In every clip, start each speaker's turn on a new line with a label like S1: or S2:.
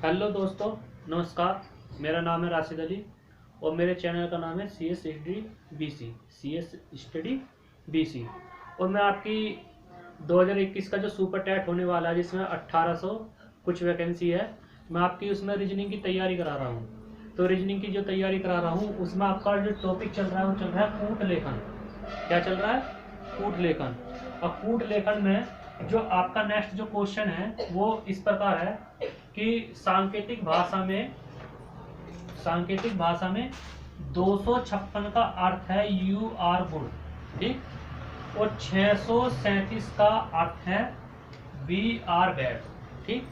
S1: Hello दोस्तों, नमस्कार। मेरा नाम है राशिद अली और मेरे चैनल का नाम है CS स्टडी BC। और मैं आपकी 2021 का जो सुपर टैट होने वाला है, जिसमें 1800 कुछ वैकेंसी है, मैं आपकी उसमें रीजनिंग की तैयारी करा रहा हूँ। तो रीजनिंग की जो तैयारी करा रहा हूँ उसमें आपका जो टॉपिक चल रहा है वो चल रहा है कूट लेखन। क्या चल रहा है? कूट लेखन। और कूट लेखन में जो आपका नेक्स्ट जो क्वेश्चन है वो इस प्रकार है कि सांकेतिक भाषा में 256 का अर्थ है यू आर गुड, ठीक। और 637 का अर्थ है वी आर बैड, ठीक।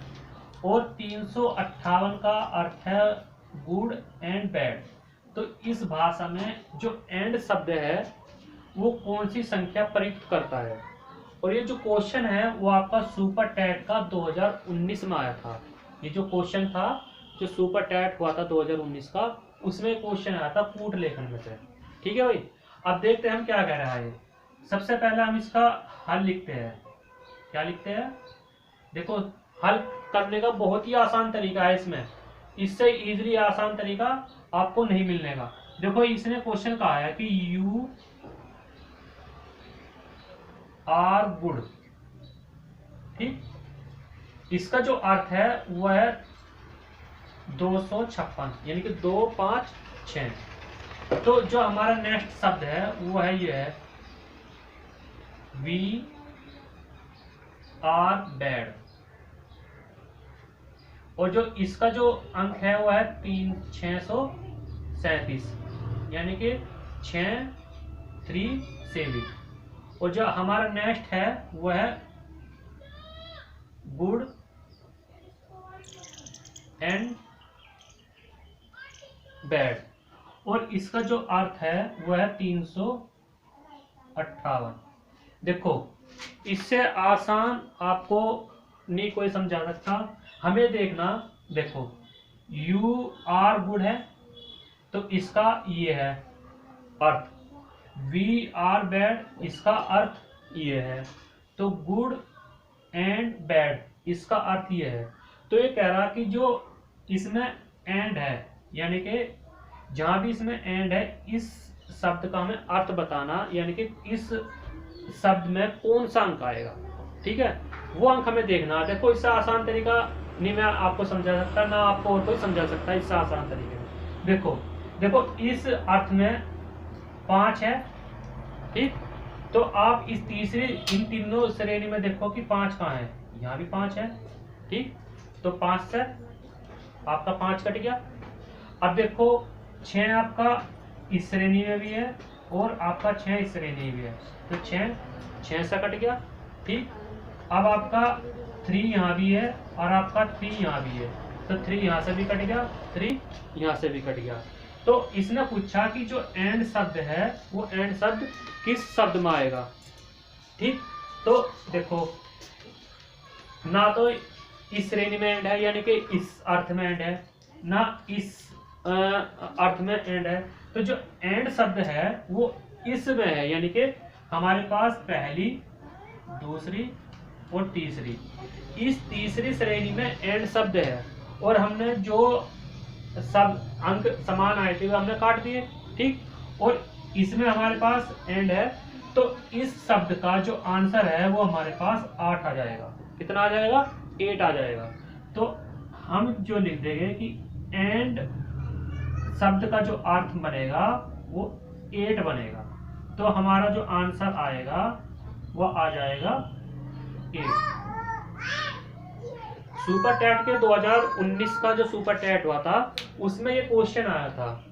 S1: और 358 का अर्थ है गुड एंड बैड। तो इस भाषा में जो एंड शब्द है वो कौन सी संख्या प्रयुक्त करता है? और ये जो क्वेश्चन है वो आपका सुपर टैट का 2019 में आया था। ये जो क्वेश्चन था जो सुपर टैट हुआ था 2019 का, उसमें क्वेश्चन आया था कूट लेखन में से। ठीक है भाई, अब देखते हैं हम क्या कह रहा है। सबसे पहले हम इसका हल लिखते हैं। क्या लिखते हैं? देखो, हल करने का बहुत ही आसान तरीका है इसमें। इससे इजीली आसान तरीका आपको नहीं मिलने का। देखो, इसने क्वेश्चन कहा है कि यू आर गुड, ठीक। इसका जो अर्थ है वो है 256, यानी कि 256। तो जो हमारा नेक्स्ट शब्द है वो है ये है वी आर बैड। और जो इसका जो अंक है वो है 637, यानी कि 637। और जो हमारा नेक्स्ट है वो है गुड एंड बैड। और इसका जो अर्थ है वो है 358। देखो, इससे आसान आपको नहीं कोई समझा सकता। हमें देखना, देखो, यू आर गुड है तो इसका ये है अर्थ, वी आर बैड इसका अर्थ ये है, तो गुड एंड बैड इसका अर्थ ये है। तो ये कह रहा कि जो इसमें एंड है, यानी कि जहां भी इसमें एंड है, इस शब्द का हमें अर्थ बताना, यानी कि इस शब्द में कौन सा अंक आएगा, ठीक है, वो अंक हमें देखना। देखो, इससे आसान तरीका नहीं मैं आपको समझा सकता, ना आपको और कोई समझा सकता है इससे आसान तरीके में। देखो देखो, इस अर्थ में 5 है, ठीक। तो आप इस तीसरी इन तीनों श्रेणी में देखो कि 5 कहाँ है। यहाँ भी 5 है, ठीक। तो 5 से आपका 5 कट गया। अब देखो, 6 आपका इस श्रेणी में भी है और आपका 6 इस श्रेणी में भी है, तो 6 से कट गया, ठीक। अब आपका 3 यहाँ भी है और आपका 3 यहाँ भी है, तो 3 यहाँ से भी कट गया, 3 यहाँ से भी कट गया। तो इसने पूछा कि जो एंड शब्द है वो एंड शब्द किस शब्द में आएगा, ठीक। तो देखो, ना तो इस श्रेणी में एंड है, यानी कि इस अर्थ में एंड है, ना इस अर्थ में एंड है। तो जो एंड शब्द है वो इसमें है, यानी कि हमारे पास पहली, दूसरी और तीसरी, इस तीसरी श्रेणी में एंड शब्द है। और हमने जो सब अंक समान आए थे वो हमने काट दिए, ठीक। और इसमें हमारे पास एंड है, तो इस शब्द का जो आंसर है वो हमारे पास 8 आ जाएगा। कितना आ जाएगा? 8 आ जाएगा। तो हम जो लिख देंगे कि एंड शब्द का जो अर्थ बनेगा वो 8 बनेगा, तो हमारा जो आंसर आएगा वो आ जाएगा 8। सुपर टैट के 2019 का जो सुपर टैट हुआ था उसमें ये क्वेश्चन आया था।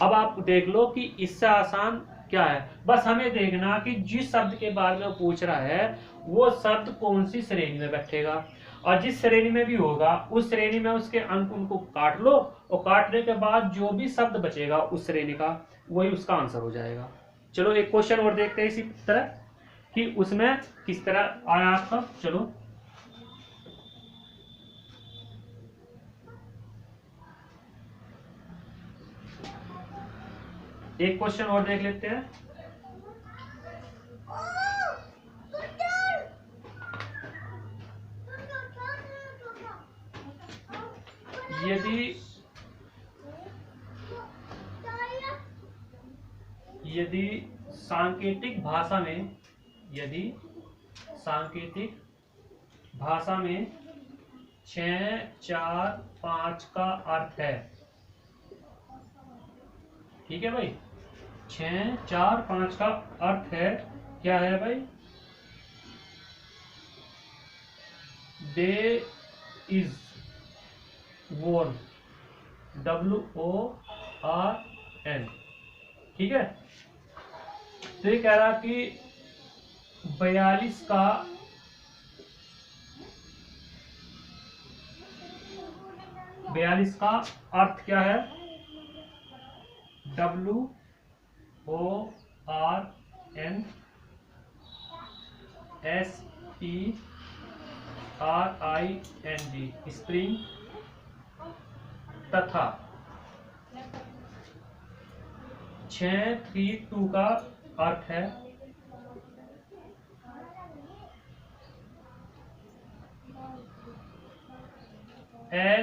S1: अब आप देख लो कि इससे आसान क्या है। बस हमें देखना कि जिस शब्द के बारे में वो पूछ रहा है वो शब्द कौन सी श्रेणी में बैठेगा, और जिस श्रेणी में भी होगा उस श्रेणी में उसके अंक उनको काट लो, और काटने के बाद जो भी शब्द बचेगा उस श्रेणी का वही उसका आंसर हो जाएगा। चलो एक क्वेश्चन और देखते हैं इसी तरह कि उसमें किस तरह आया आपका। चलो एक क्वेश्चन और देख लेते हैं। यदि सांकेतिक भाषा में 6, 4, 5 का अर्थ है, ठीक है भाई, 6, 4, 5 का अर्थ है, क्या है भाई, दे इज वॉर्न, WORN, ठीक है। तो ये कह रहा कि 42 का अर्थ क्या है, WORN SPRING, स्प्रिंग, तथा 632 का अर्थ है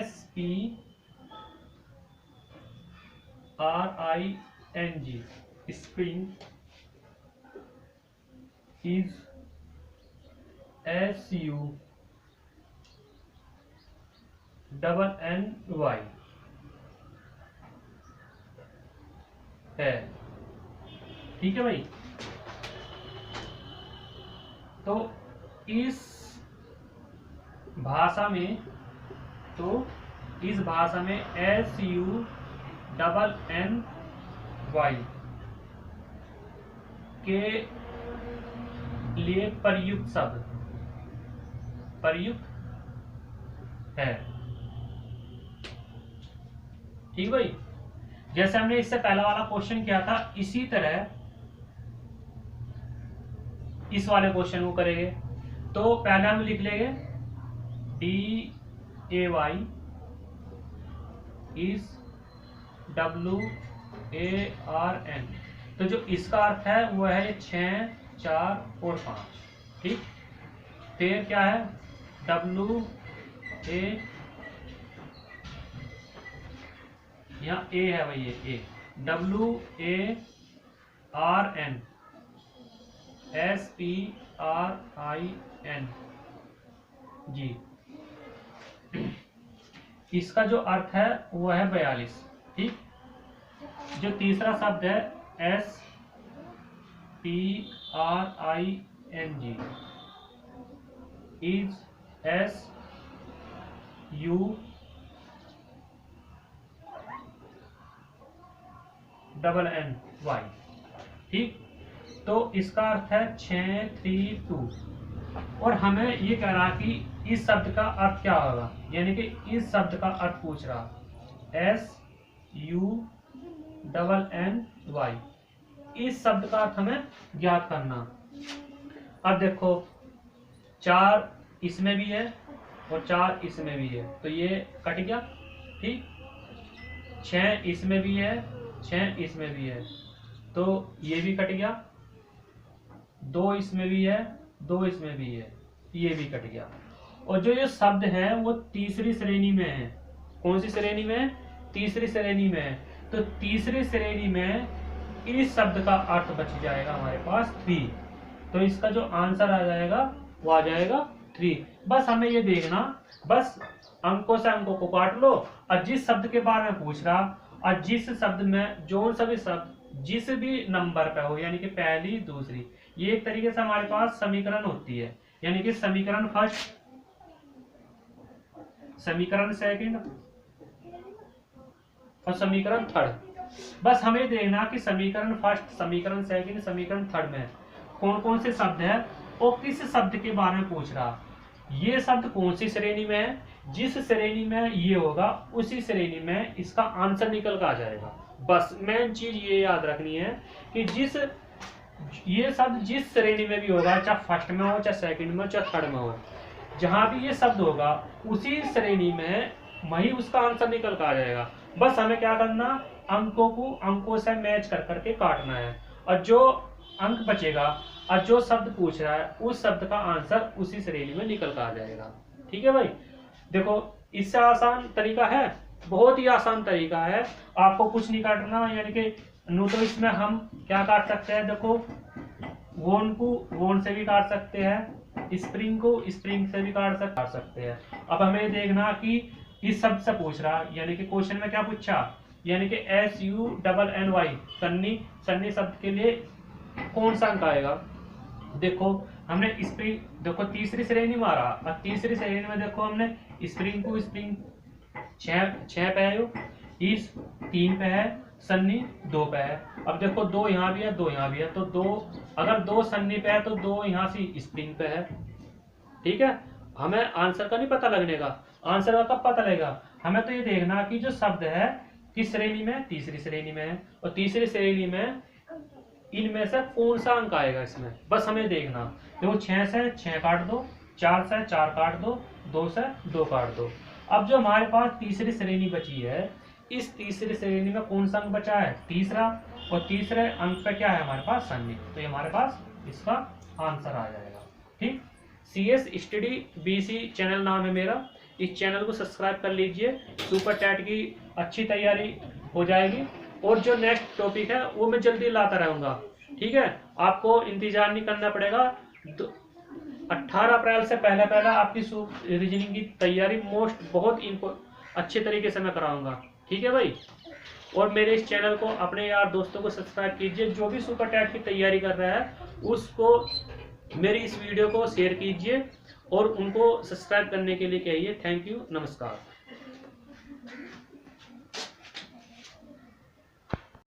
S1: SPRING, स्प्रिंग, इज SUNNY है, ठीक है भाई। तो इस भाषा में SUNNY के लिए प्रयुक्त है, ठीक भाई। जैसे हमने इससे पहला वाला क्वेश्चन किया था, इसी तरह इस वाले क्वेश्चन को करेंगे। तो पहले हम लिख लेंगे DAY इज WARN। तो जो इसका अर्थ है वो है 6, 4 और 5, ठीक। फिर क्या है, WA, यहाँ A है भाई, ये WARN SPRING जी। इसका जो अर्थ है वो है 42, ठीक। जो तीसरा शब्द है SPRING इज SUNNY, ठीक। तो इसका अर्थ है 632। और हमें ये कह रहा कि इस शब्द का अर्थ क्या होगा, यानी कि इस शब्द का अर्थ पूछ रहा, SUNNY, इस शब्द का अर्थ हमें ज्ञात करना। अब देखो 4 इसमें भी है और 4 इसमें भी है, तो ये कट गया, ठीक। 6 इसमें भी है, 6 इसमें भी है, तो ये भी कट गया। 2 इसमें भी है, 2 इसमें भी है, ये भी कट गया। और जो ये शब्द है वो तीसरी श्रेणी में है। कौन सी श्रेणी में है, तीसरी श्रेणी में है। तो तीसरी श्रेणी में इस शब्द का अर्थ बच जाएगा हमारे पास 3। तो इसका जो आंसर आ जाएगा वो आ जाएगा 3। बस हमें ये देखना, बस अंकों से अंकों को काट लो, और जिस शब्द के बारे में पूछ रहा और जिस शब्द में जो सभी शब्द जिस भी नंबर पे हो, यानी कि पहली दूसरी, ये एक तरीके से हमारे पास समीकरण होती है। यानी कि समीकरण फर्स्ट, समीकरण सेकंड और समीकरण थर्ड। बस हमें देखना कि समीकरण फर्स्ट, समीकरण सेकंड, समीकरण थर्ड में कौन कौन से शब्द है और किस शब्द के बारे में पूछ रहा। ये शब्द कौन सी श्रेणी में है, जिस श्रेणी में ये होगा उसी श्रेणी में इसका आंसर निकल कर आ जाएगा। बस मेन चीज ये याद रखनी है कि ये शब्द जिस श्रेणी में भी होगा, चाहे फर्स्ट में हो, चाहे सेकंड में हो, चाहे थर्ड में हो, जहां भी ये शब्द होगा उसी श्रेणी में वही उसका आंसर निकल कर आ जाएगा। बस हमें क्या करना, अंकों को अंकों से मैच कर करके काटना है, और जो अंक बचेगा और जो शब्द पूछ रहा है उस शब्द का आंसर उसी श्रेणी में निकल कर आ जाएगा। ठीक है भाई, देखो इससे आसान तरीका है। बहुत ही आसान तरीका है, आपको कुछ नहीं काटना, यानी कि नो तो इसमें हम क्या काट सकते हैं, देखो वोन को वोन से भी काट सकते हैं, स्प्रिंग को स्प्रिंग से भी काट सकते हैं। अब हमें देखना कि इस शब्द से पूछ रहा, यानी कि क्वेश्चन में क्या पूछा, यानी कि SUNNY सन्नी, सन्नी शब्द के लिए कौन सा अंक आएगा। देखो हमने स्प्रिंग, देखो तीसरी श्रेणी में आ रहा, अब तीसरी श्रेणी में देखो हमने स्प्रिंग को स्प्रिंग 6 पे है, इस 3 पे है, सन्नी 2 पे है। अब देखो 2 यहाँ भी है, 2 यहाँ भी है, तो 2, अगर 2 सन्नी पे है तो 2 यहाँ से स्प्रिंग पे है। ठीक है, हमें आंसर का नहीं पता लगने का, आंसर का कब पता लगेगा, हमें तो ये देखना कि जो शब्द है किस श्रेणी में, तीसरी श्रेणी में है, और तीसरी श्रेणी में इनमें से कौन सा अंक आएगा इसमें, बस हमें देखना। देखो 6 से 6 काट दो, 4 से 4 काट दो, 2 से 2 काट दो। अब जो हमारे पास तीसरी श्रेणी बची है, इस तीसरी श्रेणी में कौन सा अंक बचा है, तीसरा, और तीसरे अंक पे क्या है हमारे पास, सन्नी, तो ये हमारे पास इसका आंसर आ जाएगा। ठीक, CS स्टडी BC चैनल नाम है मेरा, इस चैनल को सब्सक्राइब कर लीजिए, सुपर टैट की अच्छी तैयारी हो जाएगी, और जो नेक्स्ट टॉपिक है वो मैं जल्दी लाता रहूँगा। ठीक है, आपको इंतजार नहीं करना पड़ेगा, 18 अप्रैल से पहले पहले आपकी रीजनिंग की तैयारी बहुत अच्छे तरीके से मैं कराऊंगा। ठीक है भाई, और मेरे इस चैनल को अपने यार दोस्तों को सब्सक्राइब कीजिए, जो भी सुपर टैट की तैयारी कर रहा है उसको मेरी इस वीडियो को शेयर कीजिए और उनको सब्सक्राइब करने के लिए कहिए। थैंक यू, नमस्कार।